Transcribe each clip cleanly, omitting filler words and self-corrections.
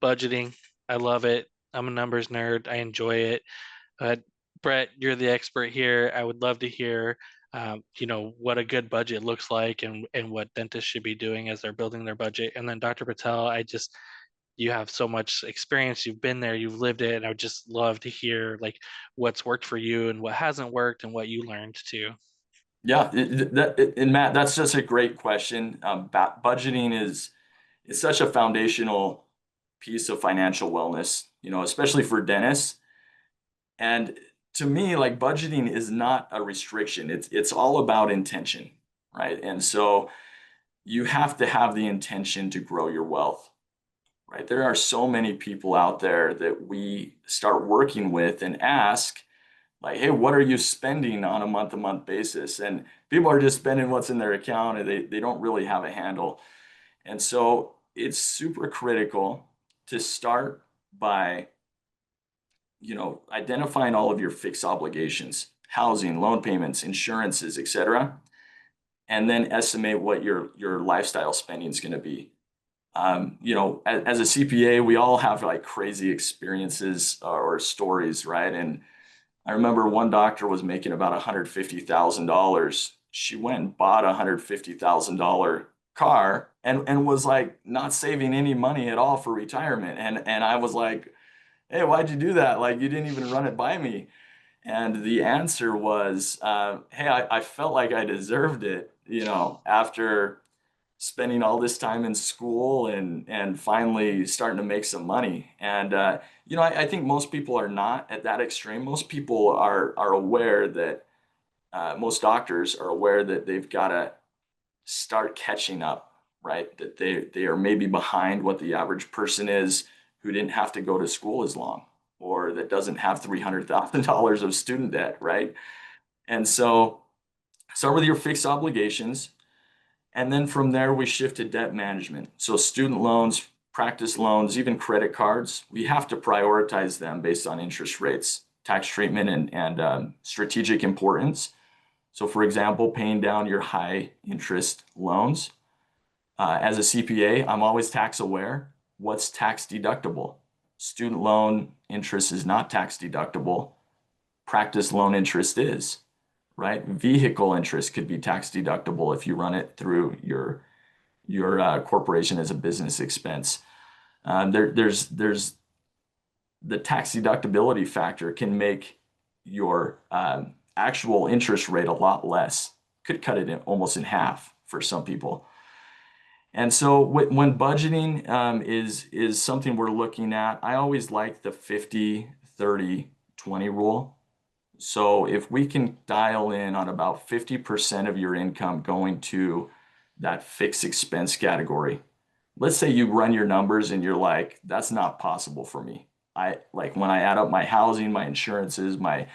budgeting. I love it. I'm a numbers nerd. I enjoy it. Uh, Brett, you're the expert here. I would love to hear, what a good budget looks like and what dentists should be doing as they're building their budget. And then Dr. Patel, you have so much experience. You've been there, you've lived it, and I would just love to hear like what's worked for you and what hasn't worked and what you learned too. Yeah, and Matt, that's just a great question. Budgeting is such a foundational piece of financial wellness, especially for dentists. And to me, like budgeting is not a restriction. It's all about intention, right? And so you have to have the intention to grow your wealth, right? There are so many people out there that we start working with and ask, like, hey, what are you spending on a month-to-month basis? And people are just spending what's in their account and they don't really have a handle. And so it's super critical to start by, identifying all of your fixed obligations, housing, loan payments, insurances, etc., and then estimate what your lifestyle spending is going to be. As a CPA, we all have like crazy experiences or stories, right? And I remember one doctor was making about $150,000. She went and bought a $150,000 car and was like not saving any money at all for retirement. And I was like, hey, why'd you do that? Like you didn't even run it by me. And the answer was, hey, I felt like I deserved it, after spending all this time in school and finally starting to make some money. And I think most people are not at that extreme. Most people are aware that most doctors are aware that they've got to start catching up, right? That they are maybe behind what the average person is who didn't have to go to school as long or that doesn't have $300,000 of student debt, right? And so start with your fixed obligations. And then from there, we shift to debt management. So student loans, practice loans, even credit cards, we have to prioritize them based on interest rates, tax treatment, and strategic importance. So for example, paying down your high interest loans. As a CPA, I'm always tax aware. What's tax deductible? Student loan interest is not tax deductible. Practice loan interest is, right? Vehicle interest could be tax deductible if you run it through your corporation as a business expense. There's the tax deductibility factor can make your actual interest rate a lot less. Could cut it almost in half for some people. And so when budgeting is something we're looking at, I always like the 50-30-20 rule. So if we can dial in on about 50% of your income going to that fixed expense category, let's say you run your numbers and you're like, that's not possible for me. I like when I add up my housing, my insurances, my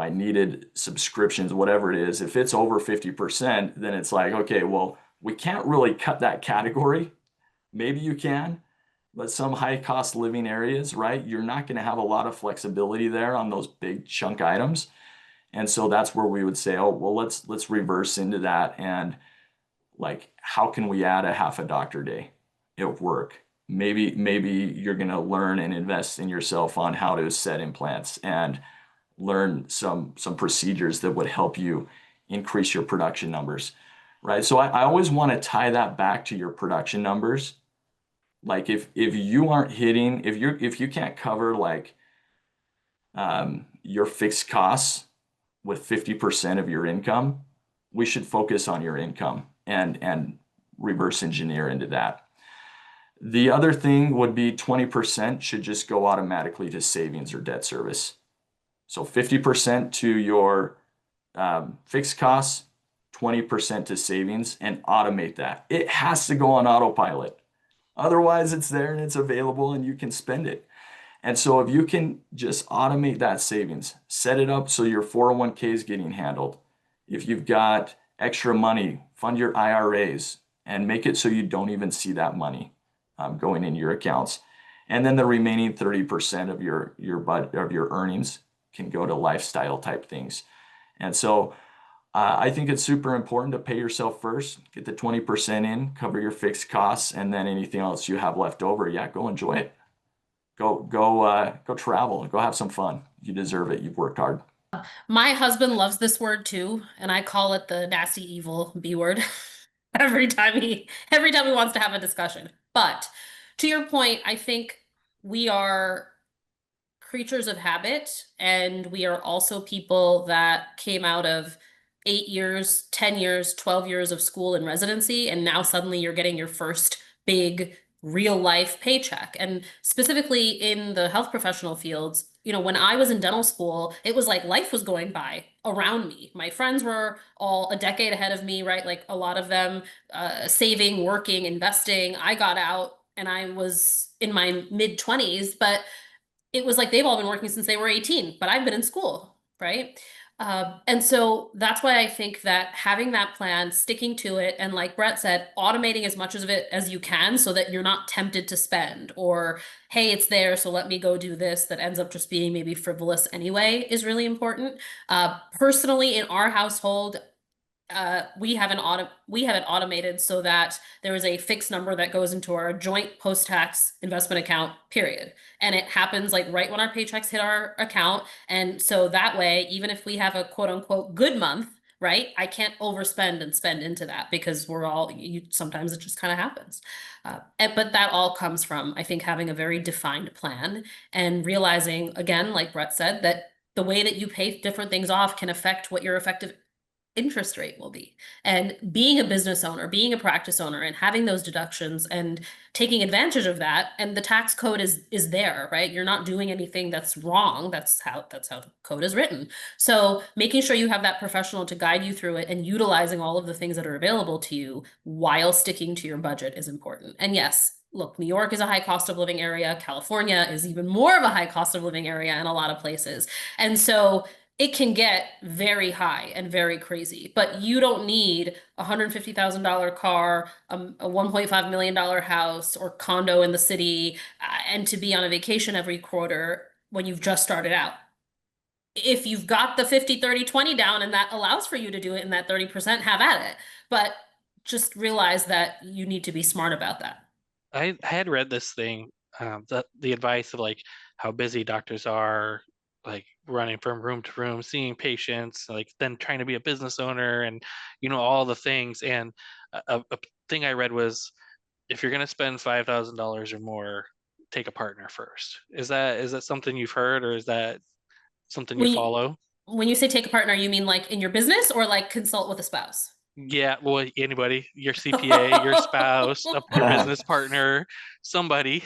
needed subscriptions, whatever it is, if it's over 50%, then it's like, okay, well, we can't really cut that category. Maybe you can, but some high cost living areas, right? You're not going to have a lot of flexibility there on those big chunk items. And so that's where we would say, oh, well, let's reverse into that. And like, how can we add a half a doctor day at work? Maybe you're going to learn and invest in yourself on how to set implants and learn some procedures that would help you increase your production numbers, right? So I always want to tie that back to your production numbers. Like if you aren't hitting, if you can't cover like your fixed costs with 50% of your income, we should focus on your income and reverse engineer into that. The other thing would be 20% should just go automatically to savings or debt service. So 50% to your fixed costs, 20% to savings, and automate that. It has to go on autopilot. Otherwise, it's there and it's available and you can spend it. And so if you can just automate that savings, set it up so your 401k is getting handled. If you've got extra money, fund your IRAs and make it so you don't even see that money going in your accounts. And then the remaining 30% of your earnings can go to lifestyle type things. And so I think it's super important to pay yourself first, get the 20% in, cover your fixed costs, and then anything else you have left over, yeah, go enjoy it. go travel, go have some fun. You deserve it. You've worked hard. My husband loves this word too, and I call it the nasty evil B word every time he wants to have a discussion. But to your point, I think we are creatures of habit, and we are also people that came out of 8 years, 10 years, 12 years of school and residency, and now suddenly you're getting your first big real life paycheck. And specifically in the health professional fields, when I was in dental school, it was like life was going by around me. My friends were all a decade ahead of me, right? Like a lot of them saving, working, investing. I got out and I was in my mid 20s, but it was like they've all been working since they were 18, but I've been in school, right? And so that's why I think that having that plan, sticking to it, and like Brett said, automating as much of it as you can so that you're not tempted to spend, or, hey, it's there, so let me go do this that ends up just being maybe frivolous anyway, is really important. Personally, in our household, we have it automated so that there is a fixed number that goes into our joint post-tax investment account, period. And it happens like right when our paychecks hit our account. And so that way, even if we have a quote unquote good month, right, I can't overspend and spend into that because sometimes it just kind of happens. But that all comes from, I think, having a very defined plan and realizing, again, like Brett said, that the way that you pay different things off can affect what your effective interest rate will be. And being a business owner, being a practice owner, and having those deductions and taking advantage of that, and the tax code is there, right? You're not doing anything that's wrong. That's how the code is written. So making sure you have that professional to guide you through it and utilizing all of the things that are available to you while sticking to your budget is important. And yes, look, New York is a high cost of living area. California is even more of a high cost of living area in a lot of places. And so it can get very high and very crazy, but you don't need a $150,000 car, a $1.5 million house or condo in the city, and to be on a vacation every quarter when you've just started out. If you've got the 50, 30, 20 down and that allows for you to do it in that 30%, have at it. But just realize that you need to be smart about that. I had read this thing, the advice of like how busy doctors are, like running from room to room, seeing patients, like then trying to be a business owner and all the things. And a thing I read was if you're going to spend $5,000 or more, take a partner first. Is that something you've heard, or is that something you When you, follow? when you say take a partner, you mean like in your business or like consult with a spouse? Yeah, well, anybody, your CPA, your spouse, your business partner, somebody.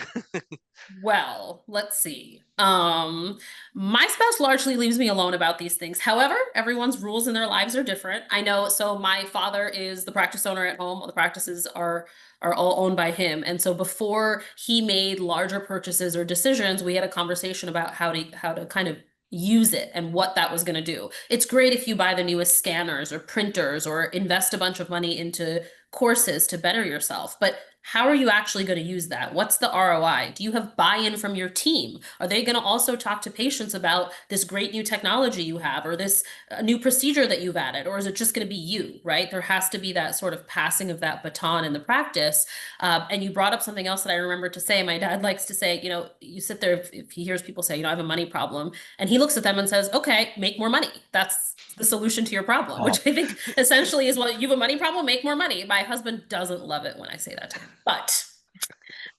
Well, let's see. My spouse largely leaves me alone about these things. However, everyone's rules in their lives are different. I know, so my father is the practice owner at home. All the practices are all owned by him. And so before he made larger purchases or decisions, we had a conversation about how to kind of use it and what that was going to do. It's great if you buy the newest scanners or printers or invest a bunch of money into courses to better yourself, but how are you actually going to use that? What's the ROI? Do you have buy-in from your team? Are they going to also talk to patients about this great new technology you have or this new procedure that you've added? Or is it just going to be you, right? There has to be that sort of passing of that baton in the practice. And you brought up something else that I remember to say. My dad likes to say, you sit there, if he hears people say, I have a money problem, and he looks at them and says, okay, make more money. That's the solution to your problem, which I think essentially is what you have a money problem, make more money. My husband doesn't love it when I say that to him, but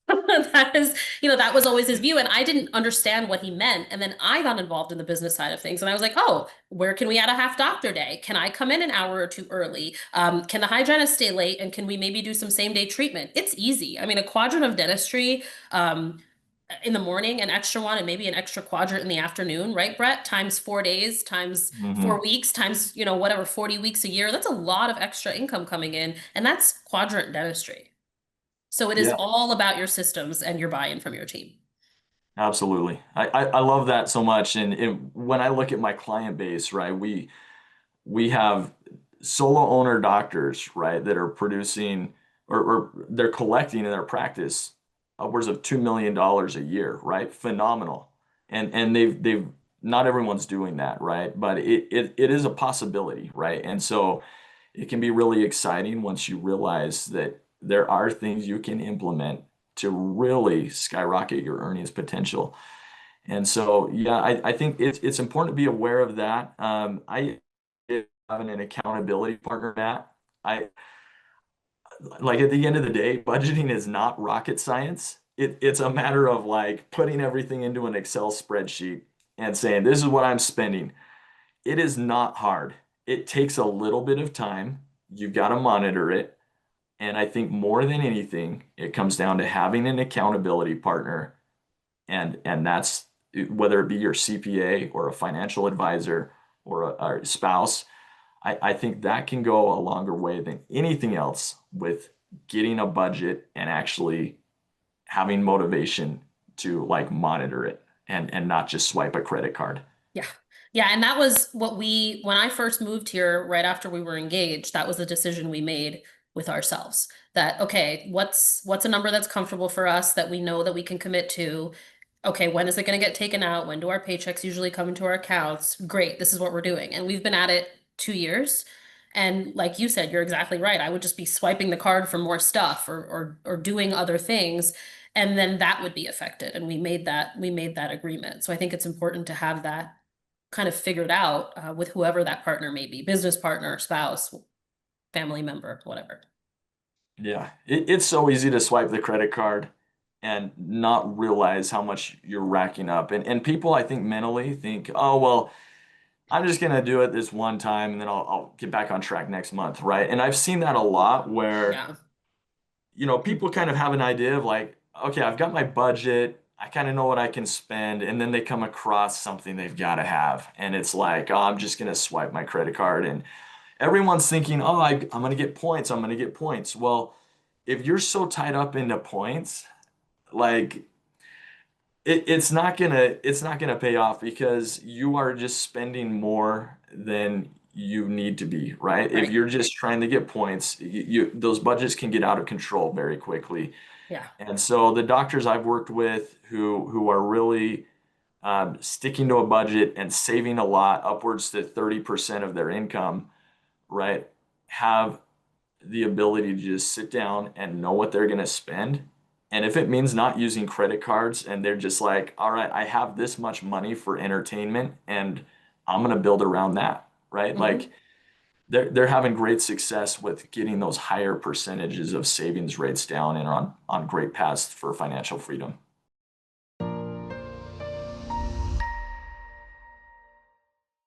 that was always his view. And I didn't understand what he meant. And then I got involved in the business side of things. And I was like, oh, where can we add a half doctor day? Can I come in an hour or two early? Can the hygienist stay late? And can we maybe do some same day treatment? It's easy. I mean, a quadrant of dentistry, in the morning, an extra one, and maybe an extra quadrant in the afternoon, right, Brett? Times 4 days, times Mhm. 4 weeks, times, whatever, 40 weeks a year. That's a lot of extra income coming in. And that's quadrant dentistry. So it is Yeah, all about your systems and your buy-in from your team. absolutely. I love that so much. And when I look at my client base, right, we have solo owner doctors, right, that are producing or they're collecting in their practice upwards of $2 million a year, right? Phenomenal. And they've not everyone's doing that, right? But it is a possibility, right? And so it can be really exciting once you realize that there are things you can implement to really skyrocket your earnings potential. And so, yeah, I think it's important to be aware of that. I having an accountability partner, Matt. I like at the end of the day, budgeting is not rocket science. It's a matter of like putting everything into an Excel spreadsheet and saying, this is what I'm spending. It is not hard. It takes a little bit of time. You've got to monitor it. And I think more than anything, it comes down to having an accountability partner. And that's whether it be your CPA or a financial advisor or a spouse. I think that can go a longer way than anything else with getting a budget and actually having motivation to like monitor it and not just swipe a credit card. Yeah. Yeah. And that was what when I first moved here, right after we were engaged, that was a decision we made with ourselves that, okay, what's a number that's comfortable for us that we know that we can commit to? Okay, when is it going to get taken out? When do our paychecks usually come into our accounts? Great. This is what we're doing. And we've been at it 2 years. And like you said, you're exactly right. I would just be swiping the card for more stuff or doing other things, and then that would be affected. And we made that agreement. So I think it's important to have that kind of figured out with whoever that partner may be, business partner, spouse, family member, whatever. Yeah, it's so easy to swipe the credit card and not realize how much you're racking up. And people, I think, mentally think, oh, well, I'm just gonna do it this one time and then I'll get back on track next month, right? And I've seen that a lot where, Yeah. people kind of have an idea of like, okay, I've got my budget, I kind of know what I can spend, and then they come across something they've got to have. And it's like, oh, I'm just gonna swipe my credit card. And everyone's thinking, oh, I'm gonna get points, I'm gonna get points. Well, if you're so tied up into points, like it's not gonna pay off because you are just spending more than you need to be, right? If Right. you're just trying to get points, those budgets can get out of control very quickly. Yeah. And so the doctors I've worked with who are really sticking to a budget and saving a lot, upwards to 30% of their income, right, have the ability to just sit down and know what they're going to spend. And if it means not using credit cards and they're just like, all right, I have this much money for entertainment and I'm going to build around that, right? Hmm. Like they're having great success with getting those higher percentages of savings rates down and on great paths for financial freedom.